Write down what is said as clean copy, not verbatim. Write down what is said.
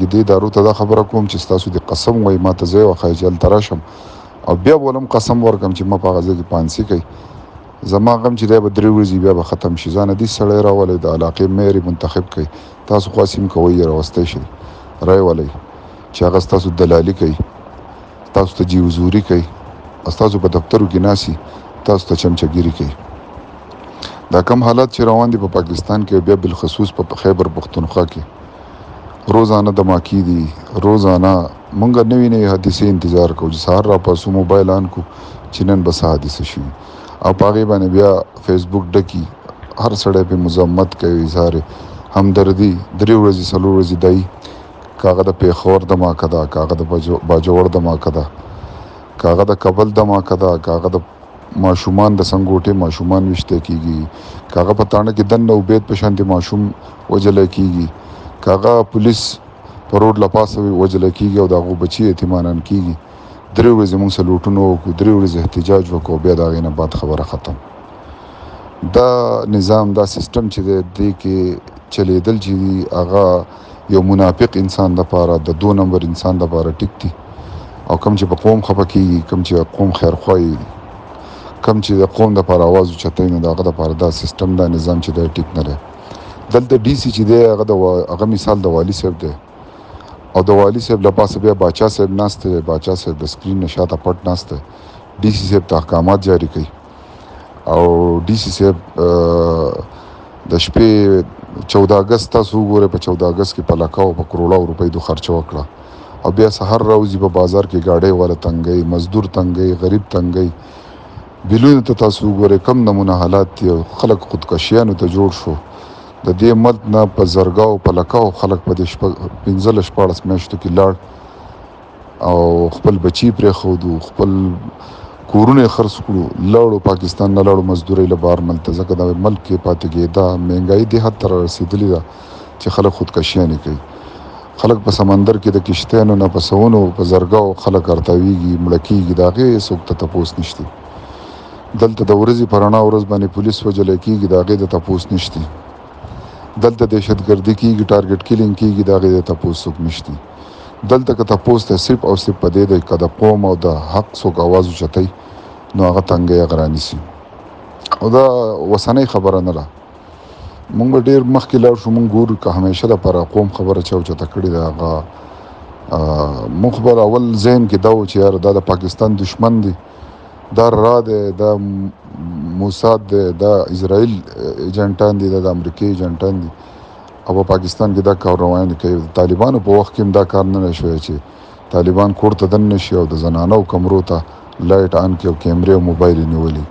بلکې دې ادارو ته دا خبره کوم چې ستاسو د قسم وایي ما ته ځای وښایي چې هلته راشم او بیا به ولم قسم ورکړم چې ما په هغه ځای کې پانسي کوي. زما غم چې دی به 3 ورځې بیا به ختم شي. ځان دې سړی راولئ د علاقې میر منتخب کوي. تاسو خو هسې هم کوئ یې راوستی شئ رای ولئ چې هغه ستاسو دلالي کوي، تاسو ته جیوزوري کوي، ستاسو په دفترو کې ناسي، تاسو ته چمچګیري کوي. دا کم حالات چې روان دي په پاکستان کې بیا بالخصوص په خیبر پختونخوا کې روزانه دماکي دي. روزانه مونږ نوې نوې حادثې انتظار کوو چې سهار را پاسو موبایل آن کو چې نن به څه حادثه شي او په هغې باندې بیا فیسبوک ډکي، هر سړی پې مذمت کوي، اظهار همدردي. 3 ورځې 4 ورځې دی کاغه د پیښور دماکه ده، کاغه د باجوړ دماکه ده، کاغه د کابل دماکه ده، کاغه د ماشومان د سنګوټې ماشومان ویشته کیږي، کاغه په تاڼه کې دننه عبید په شان د ماشوم وجلی کیږي، کاغه پولیس په روډ له پاسه وجلی کیږي او د هغو بچي یتیمانان کیږي. 3 ورځې موږ سلوټونه وکړو، 3 ورځې احتجاج وکړو، بیا د هغې نه بعد خبره ختم. دا نظام دا سیستم چې دی دې کې چلیدل چې دي هغه یو منافق انسان دپاره د 2 نمبر انسان دپاره ټیک دي او کم چې په قوم خفه کیږي، کم چې قوم خیرخواهي، کم چې د قوم دپاره اواز اوچتوي نو د هغه دپاره دا سیستم دا نظام چې دی ټیک نه دی. دلته ډي سي چې دی هغه مثال د والي صاحب دی او د والي صاحب له پاسه بیا باچا صاحب ناست دی. باچا صاحب د سکرین نه شاته پټ ناست دی. ډي سي صاحب ته احکامات جاری کوي او ډي سي صاحب د شپې 14 اګست تاسو وګورئ په 14 اګست کې په لکاو په کروڑو روپۍ د خرچه وکړه او بیا سحر راوځي په بازار کې ګاډۍ والا تنګوي، مزدور تنګوي، غریب تنګوي. بیلونو ته تاسو وګورئ کم نمونه حالات دي. خلک خودکشیانو ته جوړ شو. د دې ملک نه په زرګاو په لکاو خلک په دې 15-14 میاشتو کې لاړ او خپل بچي پرېښودو، خپل کورونه خرڅ کړو، لاړو پاکستان نه لاړو مزدورۍ له بهر ملک ته، ځکه د ملک کې پاتې کېده. مهنګایي دې حد ته رسېدلې ده چې خلک خودکشیانې کوي. خلک په سمندر کې د کشتیانو نه په سوونو په زرګاو خلک ارتاویږي، مړه کېږي، د هغې څوک ته تپوس نشته. دلته د ورځې په رڼا ورځ باندې پولیس وژلی کېږي، د هغې د تپوس نشته. دلته دهشتګردي کېږي، ټارګټ کیلینګ کېږي، د هغې د تپوس څوک نشته. دلته که تپوس ته صرف او صرف په دې دی که د قوم او د حق څوک اواز اوچتوي نو هغه تنګی هغه رانیسي او دا اوسنۍ خبره نه ده. مونږ به ډېر مخکې لاړ شو. مونږ ګورو که همیشه دپاره قوم خبره چا اوچته کړې ده هغه مونږ خو به اول ذهن کې دا و چې یاره دا د پاکستان دشمن دی، دا را دی، دا موساد دی، دا اسرائیل ایجنټان دي، دا د امریکې ایجنټان دي او په پاکستان کې دا کار روان کوي. د طالبانو په وخت کې هم دا کار نه شوی چې طالبان کور ته دننه شي او د زنانو کمرو ته لایټ آن کړي او کیمرې او موبایل یې نیولي.